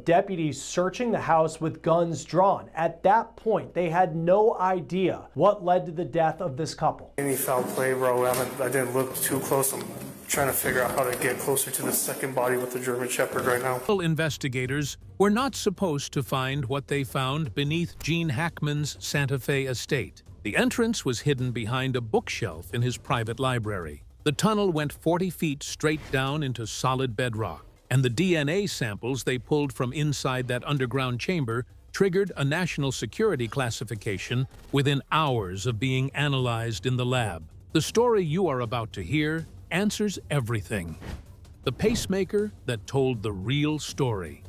of deputies searching the house with guns drawn. At that point, they had no idea what led to the death of this couple. Any foul play, bro? I didn't look too close. I'm trying to figure out how to get closer to the second body with the German Shepherd right now. Investigators were not supposed to find what they found beneath Gene Hackman's Santa Fe estate. The entrance was hidden behind a bookshelf in his private library. The tunnel went 40 feet straight down into solid bedrock, and the DNA samples they pulled from inside that underground chamber triggered a national security classification within hours of being analyzed in the lab. The story you are about to hear answers everything. The pacemaker that told the real story.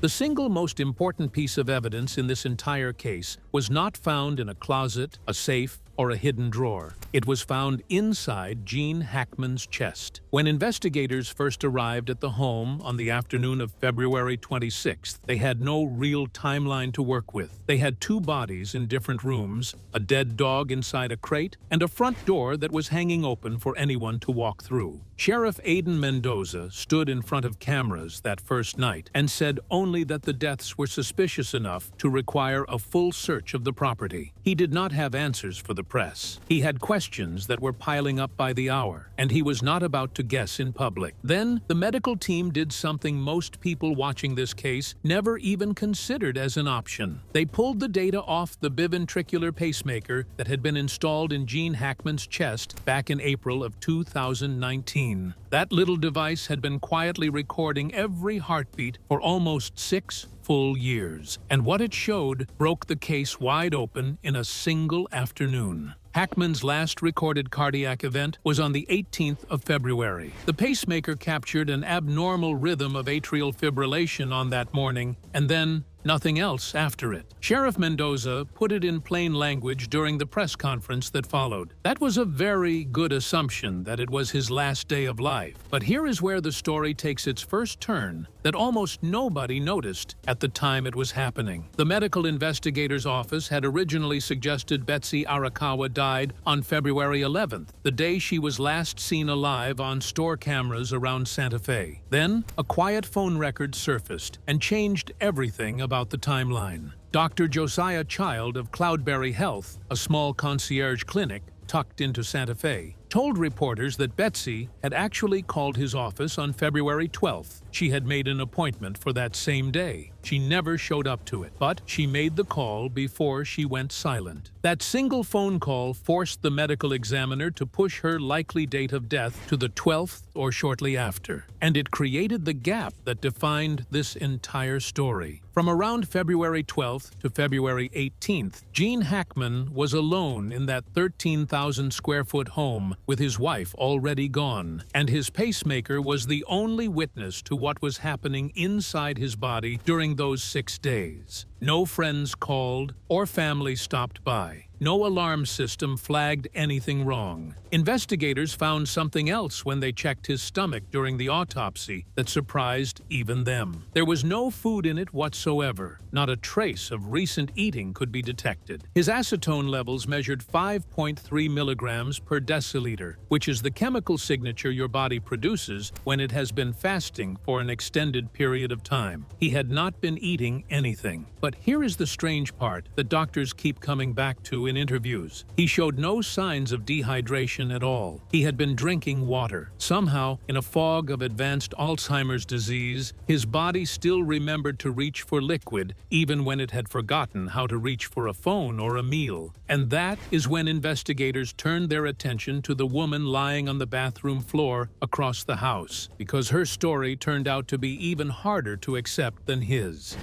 The single most important piece of evidence in this entire case was not found in a closet, a safe, or a hidden drawer. It was found inside Gene Hackman's chest. When investigators first arrived at the home on the afternoon of February 26th, they had no real timeline to work with. They had two bodies in different rooms, a dead dog inside a crate, and a front door that was hanging open for anyone to walk through. Sheriff Aiden Mendoza stood in front of cameras that first night and said only that the deaths were suspicious enough to require a full search of the property. He did not have answers for the press. He had questions that were piling up by the hour, and he was not about to guess in public. Then, the medical team did something most people watching this case never even considered as an option. They pulled the data off the biventricular pacemaker that had been installed in Gene Hackman's chest back in April of 2019. That little device had been quietly recording every heartbeat for almost 6 full years, and what it showed broke the case wide open in a single afternoon. Hackman's last recorded cardiac event was on the 18th of February. The pacemaker captured an abnormal rhythm of atrial fibrillation on that morning, and then nothing else after it. Sheriff Mendoza put it in plain language during the press conference that followed. That was a very good assumption that it was his last day of life. But here is where the story takes its first turn that almost nobody noticed at the time it was happening. The medical investigator's office had originally suggested Betsy Arakawa died on February 11th, the day she was last seen alive on store cameras around Santa Fe. Then, a quiet phone record surfaced and changed everything about the timeline. Dr. Josiah Child of Cloudberry Health, a small concierge clinic tucked into Santa Fe, told reporters that Betsy had actually called his office on February 12th. She had made an appointment for that same day. She never showed up to it, but she made the call before she went silent. That single phone call forced the medical examiner to push her likely date of death to the 12th or shortly after, and it created the gap that defined this entire story. From around February 12th to February 18th, Gene Hackman was alone in that 13,000-square-foot home with his wife already gone, and his pacemaker was the only witness to what was happening inside his body during those 6 days. No friends called or family stopped by. No alarm system flagged anything wrong. Investigators found something else when they checked his stomach during the autopsy that surprised even them. There was no food in it whatsoever. Not a trace of recent eating could be detected. His acetone levels measured 5.3 milligrams per deciliter, which is the chemical signature your body produces when it has been fasting for an extended period of time. He had not been eating anything. But here is the strange part that doctors keep coming back to in interviews. He showed no signs of dehydration at all. He had been drinking water. Somehow, in a fog of advanced Alzheimer's disease, his body still remembered to reach for liquid even when it had forgotten how to reach for a phone or a meal. And that is when investigators turned their attention to the woman lying on the bathroom floor across the house, because her story turned out to be even harder to accept than his.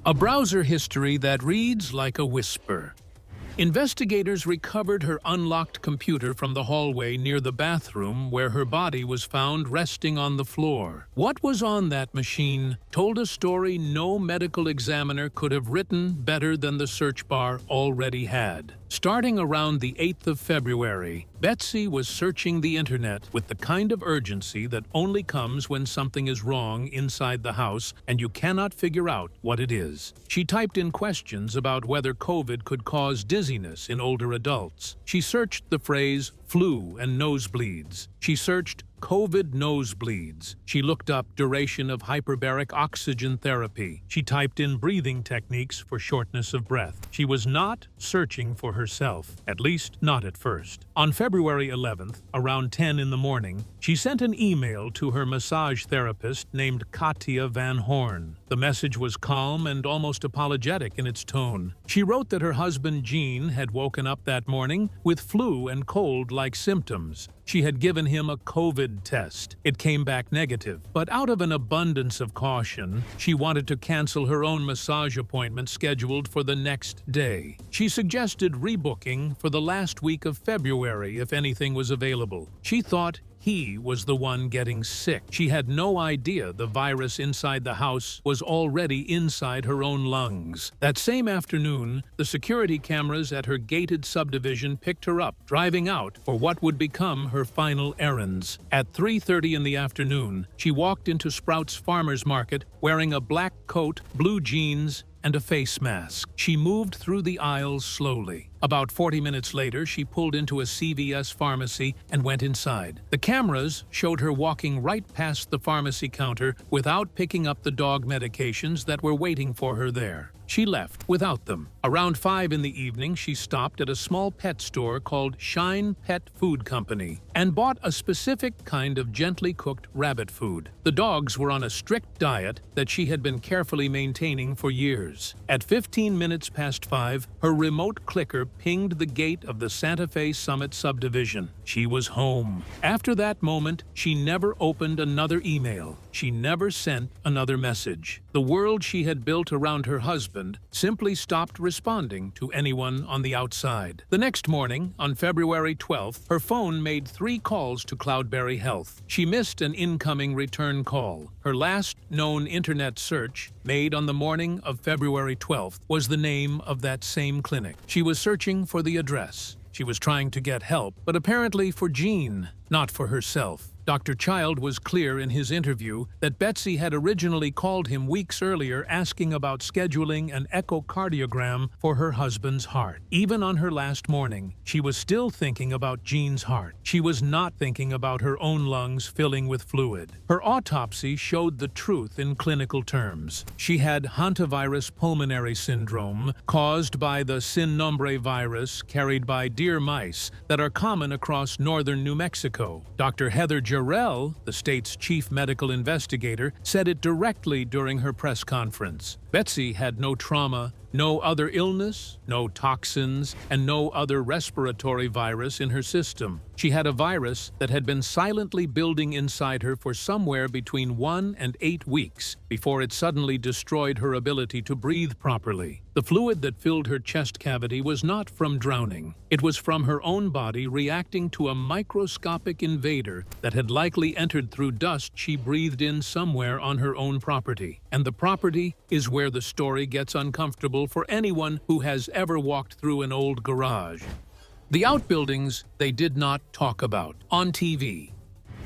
A browser history that reads like a whisper. Investigators recovered her unlocked computer from the hallway near the bathroom where her body was found resting on the floor. What was on that machine told a story no medical examiner could have written better than the search bar already had. Starting around the 8th of February, Betsy was searching the internet with the kind of urgency that only comes when something is wrong inside the house and you cannot figure out what it is. She typed in questions about whether COVID could cause dizziness in older adults. She searched the phrase flu and nosebleeds. She searched COVID nosebleeds. She looked up duration of hyperbaric oxygen therapy. She typed in breathing techniques for shortness of breath. She was not searching for herself, at least not at first. On February 11th, around 10 in the morning, she sent an email to her massage therapist named Katya Van Horn. The message was calm and almost apologetic in its tone. She wrote that her husband Gene had woken up that morning with flu and cold-like symptoms. She had given him a COVID test. It came back negative, but out of an abundance of caution, she wanted to cancel her own massage appointment scheduled for the next day. She suggested rebooking for the last week of February if anything was available. She thought he was the one getting sick. She had no idea the virus inside the house was already inside her own lungs. That same afternoon, the security cameras at her gated subdivision picked her up, driving out for what would become her final errands. At 3:30 in the afternoon, she walked into Sprouts Farmers Market wearing a black coat, blue jeans, and a face mask. She moved through the aisles slowly. About 40 minutes later, she pulled into a CVS pharmacy and went inside. The cameras showed her walking right past the pharmacy counter without picking up the dog medications that were waiting for her there. She left without them. Around 5 in the evening, she stopped at a small pet store called Shine Pet Food Company and bought a specific kind of gently cooked rabbit food. The dogs were on a strict diet that she had been carefully maintaining for years. At 15 minutes past 5, her remote clicker pinged the gate of the Santa Fe Summit subdivision. She was home. After that moment, she never opened another email. She never sent another message. The world she had built around her husband simply stopped responding to anyone on the outside. The next morning, on February 12th, her phone made 3 calls to Cloudberry Health. She missed an incoming return call. Her last known internet search, made on the morning of February 12th, was the name of that same clinic. She was searching for the address. She was trying to get help, but apparently for Gene, not for herself. Dr. Child was clear in his interview that Betsy had originally called him weeks earlier asking about scheduling an echocardiogram for her husband's heart. Even on her last morning, she was still thinking about Gene's heart. She was not thinking about her own lungs filling with fluid. Her autopsy showed the truth in clinical terms. She had hantavirus pulmonary syndrome caused by the sin nombre virus carried by deer mice that are common across northern New Mexico. Dr. Heather Jarrell, the state's chief medical investigator, said it directly during her press conference. Betsy had no trauma, no other illness, no toxins, and no other respiratory virus in her system. She had a virus that had been silently building inside her for somewhere between 1 and 8 weeks before it suddenly destroyed her ability to breathe properly. The fluid that filled her chest cavity was not from drowning. It was from her own body reacting to a microscopic invader that had likely entered through dust she breathed in somewhere on her own property. And the property is where the story gets uncomfortable for anyone who has ever walked through an old garage. The outbuildings they did not talk about on TV.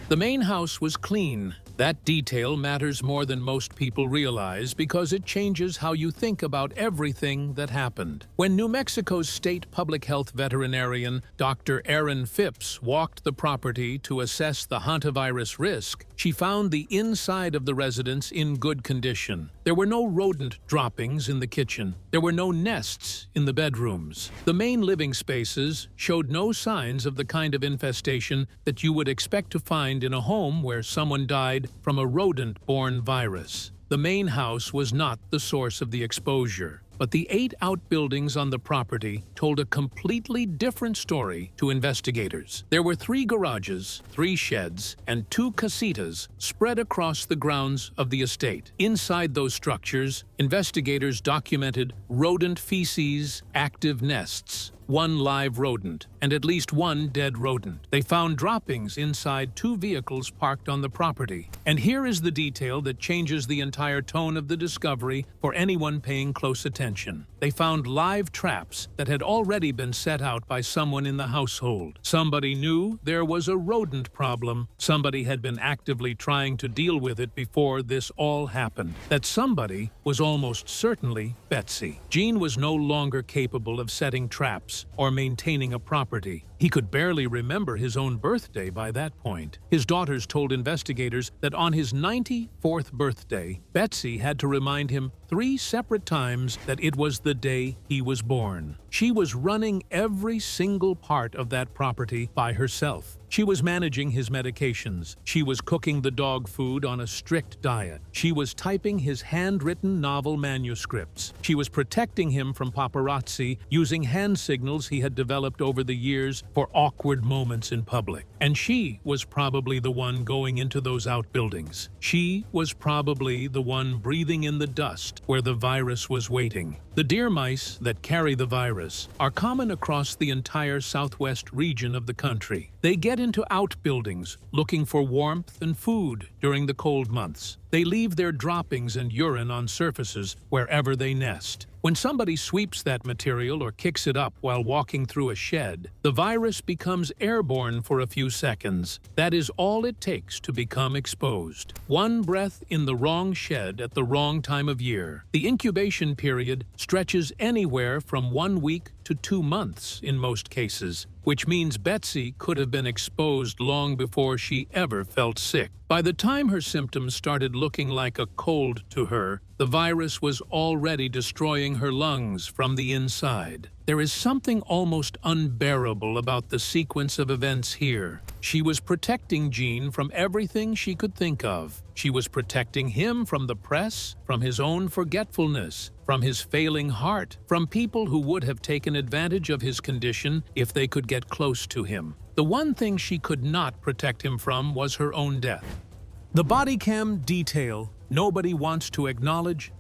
The main house was clean. That detail matters more than most people realize because it changes how you think about everything that happened. When New Mexico's state public health veterinarian, Dr. Erin Phipps, walked the property to assess the hantavirus risk, she found the inside of the residence in good condition. There were no rodent droppings in the kitchen. There were no nests in the bedrooms. The main living spaces showed no signs of the kind of infestation that you would expect to find in a home where someone died from a rodent-borne virus. The main house was not the source of the exposure, but the 8 outbuildings on the property told a completely different story to investigators. There were 3 garages, 3 sheds, and 2 casitas spread across the grounds of the estate. Inside those structures, investigators documented rodent feces, active nests, 1 live rodent, and at least 1 dead rodent. They found droppings inside 2 vehicles parked on the property. And here is the detail that changes the entire tone of the discovery for anyone paying close attention. They found live traps that had already been set out by someone in the household. Somebody knew there was a rodent problem. Somebody had been actively trying to deal with it before this all happened. That somebody was almost certainly Betsy. Gene was no longer capable of setting traps. business or maintaining a property. He could barely remember his own birthday by that point. His daughters told investigators that on his 94th birthday, Betsy had to remind him 3 separate times that it was the day he was born. She was running every single part of that property by herself. She was managing his medications. She was cooking the dog food on a strict diet. She was typing his handwritten novel manuscripts. She was protecting him from paparazzi using hand signals he had developed over the years for awkward moments in public. And she was probably the one going into those outbuildings. She was probably the one breathing in the dust where the virus was waiting. The deer mice that carry the virus are common across the entire southwest region of the country. They get into outbuildings looking for warmth and food during the cold months. They leave their droppings and urine on surfaces wherever they nest. When somebody sweeps that material or kicks it up while walking through a shed, the virus becomes airborne for a few seconds. That is all it takes to become exposed. One breath in the wrong shed at the wrong time of year. The incubation period stretches anywhere from 1 week to 2 months in most cases, which means Betsy could have been exposed long before she ever felt sick. By the time her symptoms started looking like a cold to her, the virus was already destroying her lungs from the inside. There is something almost unbearable about the sequence of events here. She was protecting Gene from everything she could think of. She was protecting him from the press, from his own forgetfulness, from his failing heart, from people who would have taken advantage of his condition if they could get close to him. The one thing she could not protect him from was her own death. The body cam detail nobody wants to acknowledge.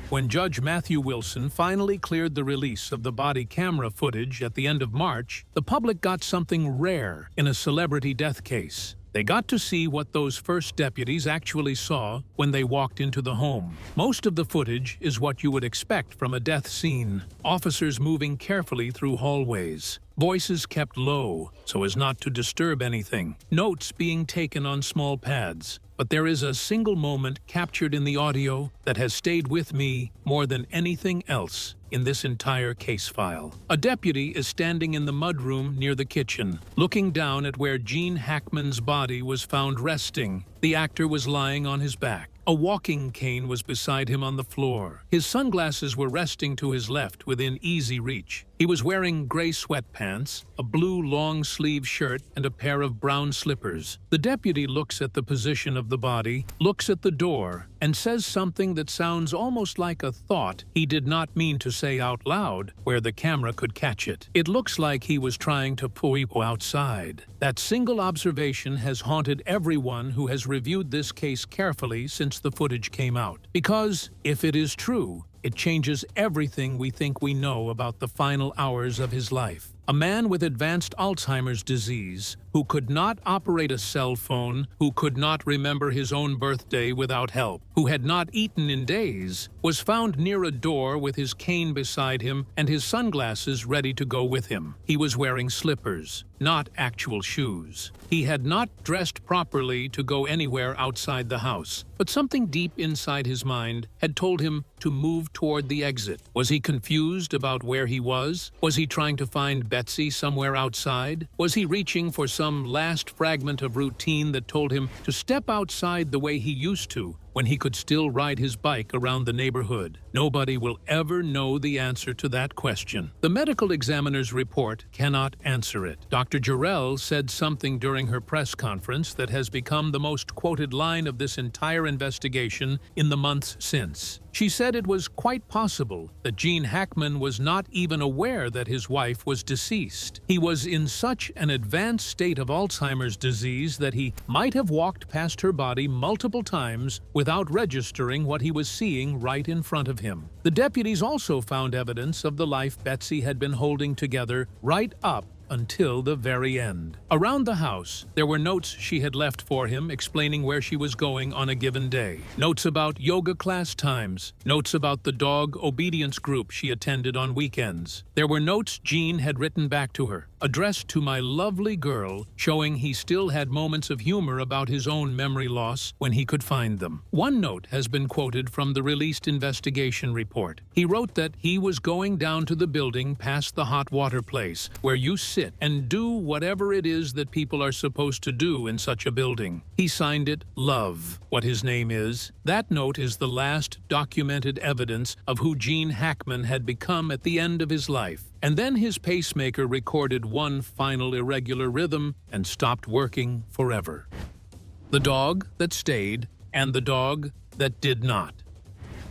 When Judge Matthew Wilson finally cleared the release of the body camera footage at the end of March, the public got something rare in a celebrity death case. They got to see what those first deputies actually saw when they walked into the home. Most of the footage is what you would expect from a death scene. Officers moving carefully through hallways. Voices kept low so as not to disturb anything. Notes being taken on small pads. But there is a single moment captured in the audio that has stayed with me more than anything else in this entire case file. A deputy is standing in the mudroom near the kitchen, looking down at where Gene Hackman's body was found resting. The actor was lying on his back. A walking cane was beside him on the floor. His sunglasses were resting to his left within easy reach. He was wearing gray sweatpants, a blue long-sleeve shirt, and a pair of brown slippers. The deputy looks at the position of the body, looks at the door, and says something that sounds almost like a thought he did not mean to say out loud where the camera could catch it. It looks like he was trying to puipo outside. That single observation has haunted everyone who has reviewed this case carefully since the footage came out. Because, if it is true, it changes everything we think we know about the final hours of his life. A man with advanced Alzheimer's disease, who could not operate a cell phone, who could not remember his own birthday without help, who had not eaten in days, was found near a door with his cane beside him and his sunglasses ready to go with him. He was wearing slippers, not actual shoes. He had not dressed properly to go anywhere outside the house, but something deep inside his mind had told him to move toward the exit. Was he confused about where he was? Was he trying to find Betsy somewhere outside? Was he reaching for some last fragment of routine that told him to step outside the way he used to when he could still ride his bike around the neighborhood? Nobody will ever know the answer to that question. The medical examiner's report cannot answer it. Dr. Jarrell said something during her press conference that has become the most quoted line of this entire investigation in the months since. She said it was quite possible that Gene Hackman was not even aware that his wife was deceased. He was in such an advanced state of Alzheimer's disease that he might have walked past her body multiple times without registering what he was seeing right in front of him. The deputies also found evidence of the life Betsy had been holding together right up until the very end. Around the house, there were notes she had left for him explaining where she was going on a given day. Notes about yoga class times. Notes about the dog obedience group she attended on weekends. There were notes Gene had written back to her, addressed to my lovely girl, showing he still had moments of humor about his own memory loss when he could find them. One note has been quoted from the released investigation report. He wrote that he was going down to the building past the hot water place, where you sit and do whatever it is that people are supposed to do in such a building. He signed it Love, what his name is. That note is the last documented evidence of who Gene Hackman had become at the end of his life. And then his pacemaker recorded one final irregular rhythm and stopped working forever. The dog that stayed and the dog that did not.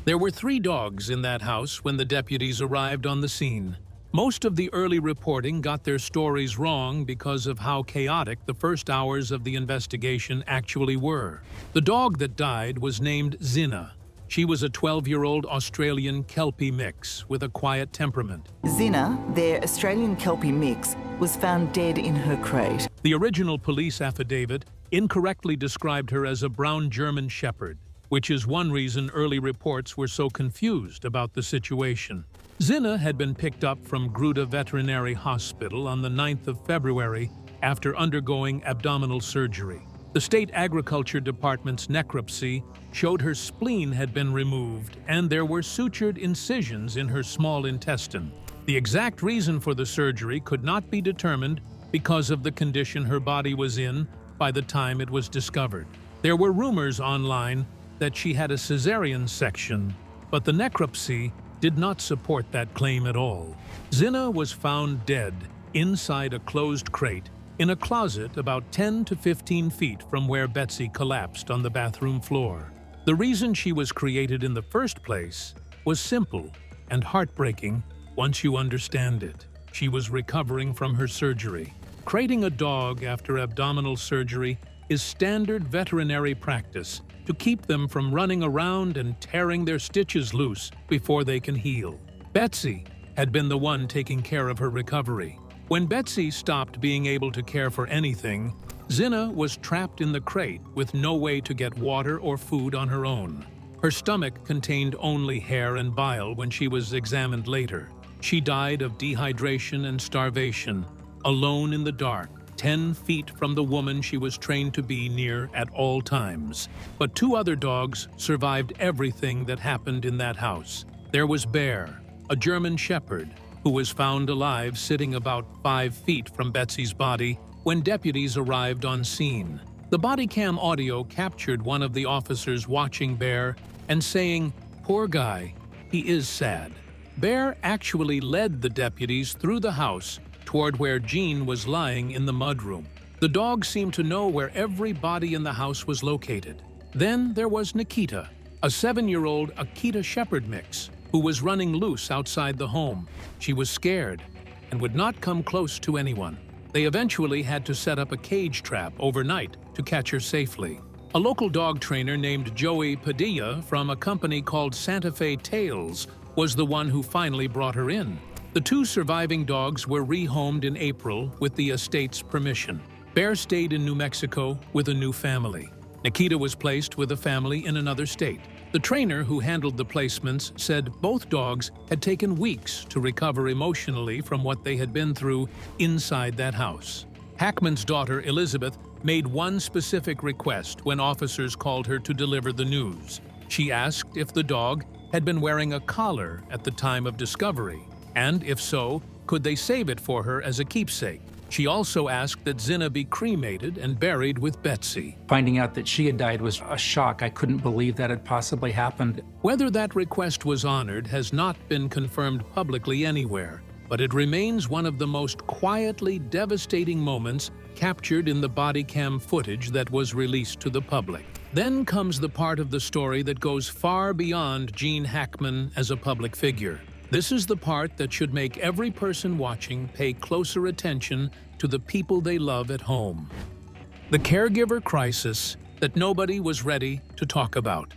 There were 3 dogs in that house when the deputies arrived on the scene. Most of the early reporting got their stories wrong because of how chaotic the first hours of the investigation actually were. The dog that died was named Zina. She was a 12-year-old Australian Kelpie mix with a quiet temperament. Zina, their Australian Kelpie mix, was found dead in her crate. The original police affidavit incorrectly described her as a brown German shepherd, which is one reason early reports were so confused about the situation. Zina had been picked up from Gruda Veterinary Hospital on the 9th of February after undergoing abdominal surgery. The State Agriculture Department's necropsy showed her spleen had been removed and there were sutured incisions in her small intestine. The exact reason for the surgery could not be determined because of the condition her body was in by the time it was discovered. There were rumors online that she had a cesarean section, but the necropsy did not support that claim at all. Zina was found dead inside a closed crate in a closet about 10 to 15 feet from where Betsy collapsed on the bathroom floor. The reason she was created in the first place was simple and heartbreaking once you understand it. She was recovering from her surgery. Crating a dog after abdominal surgery is standard veterinary practice to keep them from running around and tearing their stitches loose before they can heal. Betsy had been the one taking care of her recovery. When Betsy stopped being able to care for anything, Zina was trapped in the crate with no way to get water or food on her own. Her stomach contained only hair and bile when she was examined later. She died of dehydration and starvation, alone in the dark, 10 feet from the woman she was trained to be near at all times. But 2 other dogs survived everything that happened in that house. There was Bear, a German shepherd, who was found alive sitting about 5 feet from Betsy's body when deputies arrived on scene. The body cam audio captured one of the officers watching Bear and saying, "Poor guy, he is sad." Bear actually led the deputies through the house toward where Jean was lying in the mudroom. The dog seemed to know where every body in the house was located. Then there was Nikita, a 7-year-old Akita Shepherd mix, who was running loose outside the home. She was scared and would not come close to anyone. They eventually had to set up a cage trap overnight to catch her safely. A local dog trainer named Joey Padilla from a company called Santa Fe Tails was the one who finally brought her in. The 2 surviving dogs were rehomed in April with the estate's permission. Bear stayed in New Mexico with a new family. Nikita was placed with a family in another state. The trainer who handled the placements said both dogs had taken weeks to recover emotionally from what they had been through inside that house. Hackman's daughter, Elizabeth, made one specific request when officers called her to deliver the news. She asked if the dog had been wearing a collar at the time of discovery, and if so, could they save it for her as a keepsake. She also asked that Zina be cremated and buried with Betsy. Finding out that she had died was a shock. I couldn't believe that had possibly happened. Whether that request was honored has not been confirmed publicly anywhere, but it remains one of the most quietly devastating moments captured in the body cam footage that was released to the public. Then comes the part of the story that goes far beyond Gene Hackman as a public figure. This is the part that should make every person watching pay closer attention to the people they love at home. The caregiver crisis that nobody was ready to talk about.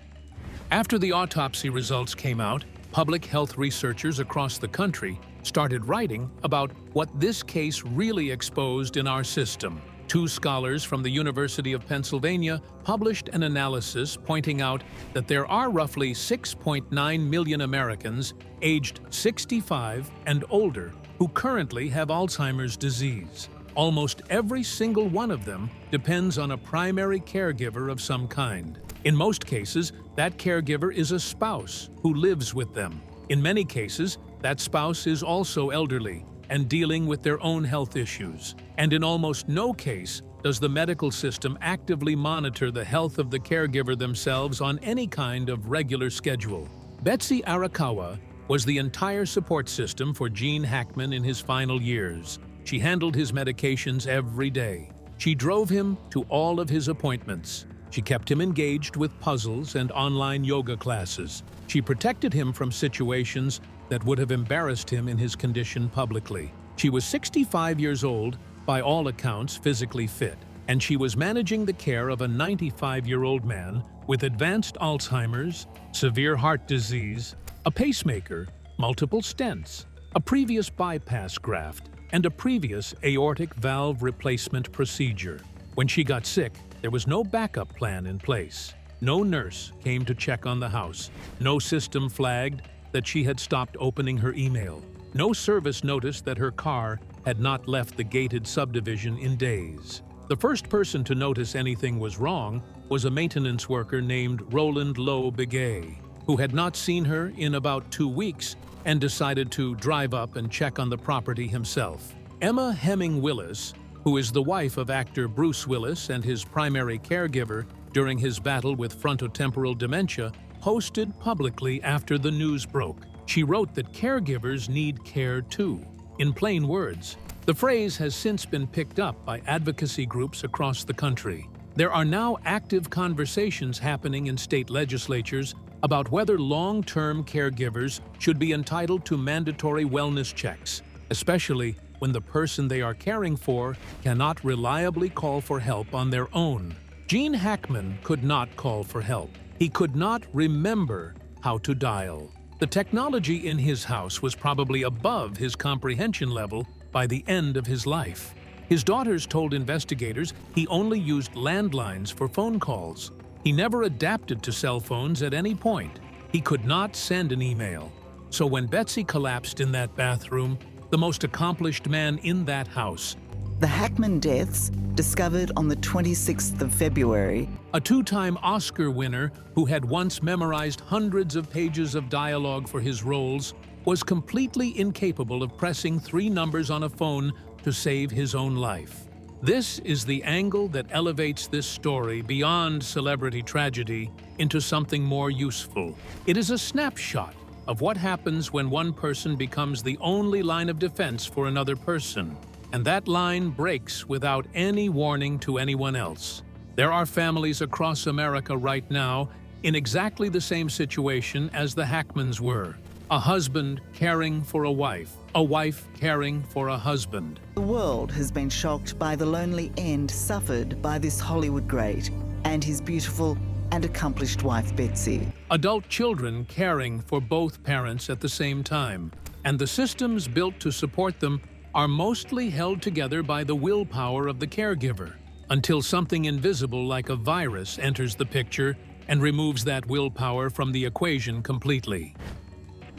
After the autopsy results came out, public health researchers across the country started writing about what this case really exposed in our system. 2 scholars from the University of Pennsylvania published an analysis pointing out that there are roughly 6.9 million Americans aged 65 and older who currently have Alzheimer's disease. Almost every single one of them depends on a primary caregiver of some kind. In most cases, that caregiver is a spouse who lives with them. In many cases, that spouse is also elderly and dealing with their own health issues. And in almost no case does the medical system actively monitor the health of the caregiver themselves on any kind of regular schedule. Betsy Arakawa was the entire support system for Gene Hackman in his final years. She handled his medications every day. She drove him to all of his appointments. She kept him engaged with puzzles and online yoga classes. She protected him from situations that would have embarrassed him in his condition publicly. She was 65 years old, by all accounts physically fit, and she was managing the care of a 95-year-old man with advanced Alzheimer's, severe heart disease, a pacemaker, multiple stents, a previous bypass graft, and a previous aortic valve replacement procedure. When she got sick, there was no backup plan in place. No nurse came to check on the house. No system flagged that she had stopped opening her email. No service noticed that her car had not left the gated subdivision in days. The first person to notice anything was wrong was a maintenance worker named Roland Lowe Begay, who had not seen her in about 2 weeks and decided to drive up and check on the property himself. Emma Hemming Willis, who is the wife of actor Bruce Willis and his primary caregiver during his battle with frontotemporal dementia, posted publicly after the news broke. She wrote that caregivers need care too. In plain words, the phrase has since been picked up by advocacy groups across the country. There are now active conversations happening in state legislatures about whether long-term caregivers should be entitled to mandatory wellness checks, especially when the person they are caring for cannot reliably call for help on their own. Gene Hackman could not call for help. He could not remember how to dial. The technology in his house was probably above his comprehension level by the end of his life. His daughters told investigators he only used landlines for phone calls. He never adapted to cell phones at any point. He could not send an email. So when Betsy collapsed in that bathroom, the most accomplished man in that house, The Hackman deaths, discovered on the 26th of February, a two-time Oscar winner who had once memorized hundreds of pages of dialogue for his roles, was completely incapable of pressing 3 numbers on a phone to save his own life. This is the angle that elevates this story beyond celebrity tragedy into something more useful. It is a snapshot of what happens when one person becomes the only line of defense for another person, and that line breaks without any warning to anyone else. There are families across America right now in exactly the same situation as the Hackmans were. A husband caring for a wife caring for a husband. the world has been shocked by the lonely end suffered by this Hollywood great and his beautiful and accomplished wife, Betsy. Adult children caring for both parents at the same time, and the systems built to support them are mostly held together by the willpower of the caregiver, until something invisible like a virus enters the picture and removes that willpower from the equation completely.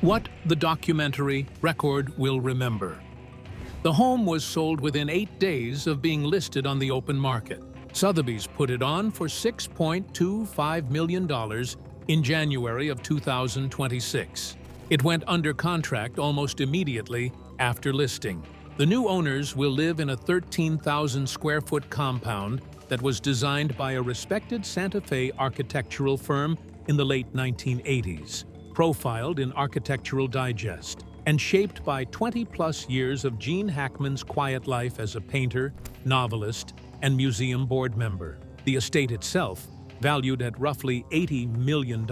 What the documentary Record will remember. The home was sold within 8 days of being listed on the open market. Sotheby's put it on for $6.25 million in January of 2026. It went under contract almost immediately after listing. The new owners will live in a 13,000 square foot compound that was designed by a respected Santa Fe architectural firm in the late 1980s, profiled in Architectural Digest, and shaped by 20-plus years of Gene Hackman's quiet life as a painter, novelist, and museum board member. The estate itself, valued at roughly $80 million,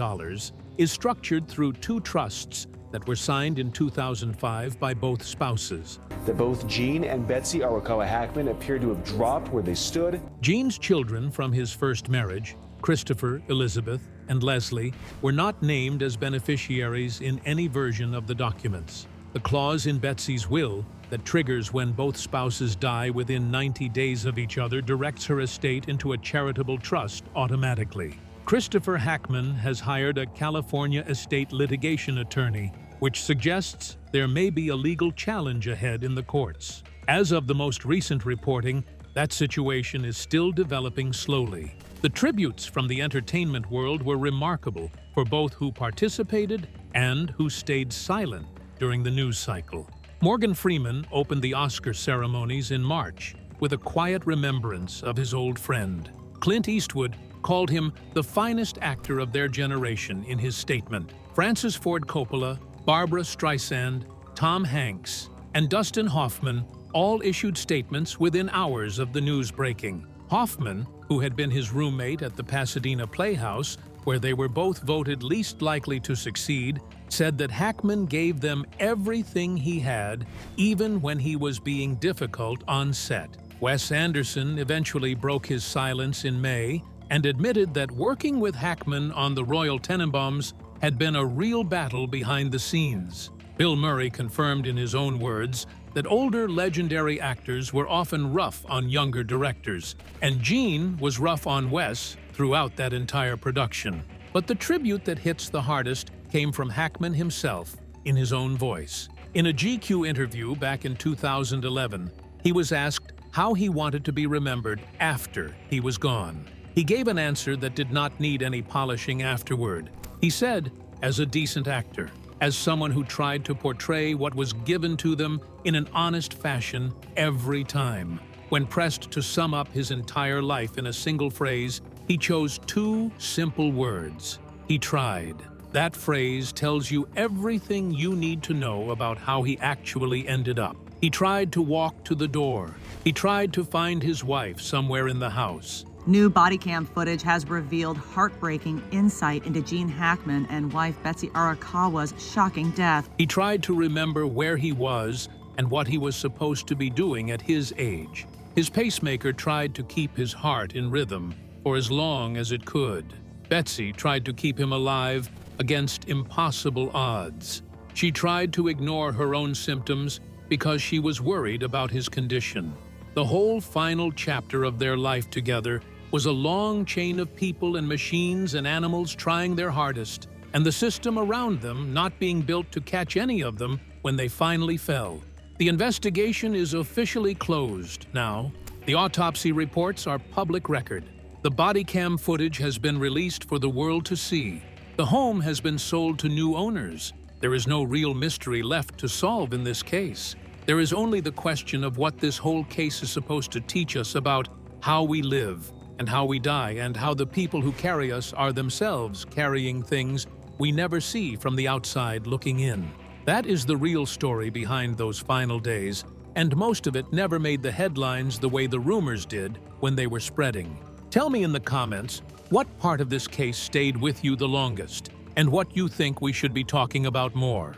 is structured through 2 trusts that were signed in 2005 by both spouses. That both Gene and Betsy Arakawa Hackman appeared to have dropped where they stood. Gene's children from his first marriage, Christopher, Elizabeth, and Leslie, were not named as beneficiaries in any version of the documents. The clause in Betsy's will that triggers when both spouses die within 90 days of each other directs her estate into a charitable trust automatically. Christopher Hackman has hired a California estate litigation attorney which suggests there may be a legal challenge ahead in the courts. As of the most recent reporting, that situation is still developing slowly. The tributes from the entertainment world were remarkable for both who participated and who stayed silent during the news cycle. Morgan Freeman opened the Oscar ceremonies in March with a quiet remembrance of his old friend. Clint Eastwood called him the finest actor of their generation in his statement. Francis Ford Coppola, Barbra Streisand, Tom Hanks, and Dustin Hoffman all issued statements within hours of the news breaking. Hoffman, who had been his roommate at the Pasadena Playhouse, where they were both voted least likely to succeed, said that Hackman gave them everything he had, even when he was being difficult on set. Wes Anderson eventually broke his silence in May and admitted that working with Hackman on the Royal Tenenbaums had been a real battle behind the scenes. Bill Murray confirmed in his own words that older legendary actors were often rough on younger directors, and Gene was rough on Wes throughout that entire production. But the tribute that hits the hardest came from Hackman himself, in his own voice. In a GQ interview back in 2011, he was asked how he wanted to be remembered after he was gone. He gave an answer that did not need any polishing afterward. He said, as a decent actor, as someone who tried to portray what was given to them in an honest fashion every time. When pressed to sum up his entire life in a single phrase, he chose two simple words. He tried. That phrase tells you everything you need to know about how he actually ended up. He tried to walk to the door. He tried to find his wife somewhere in the house. New body cam footage has revealed heartbreaking insight into Gene Hackman and wife Betsy Arakawa's shocking death. He tried to remember where he was and what he was supposed to be doing at his age. His pacemaker tried to keep his heart in rhythm for as long as it could. Betsy tried to keep him alive against impossible odds. She tried to ignore her own symptoms because she was worried about his condition. The whole final chapter of their life together was a long chain of people and machines and animals trying their hardest, and the system around them not being built to catch any of them when they finally fell. The investigation is officially closed now. The autopsy reports are public record. The body cam footage has been released for the world to see. The home has been sold to new owners. There is no real mystery left to solve in this case. There is only the question of what this whole case is supposed to teach us about how we live and how we die, and how the people who carry us are themselves carrying things we never see from the outside looking in. That is the real story behind those final days, and most of it never made the headlines the way the rumors did when they were spreading. Tell me in the comments what part of this case stayed with you the longest, and what you think we should be talking about more.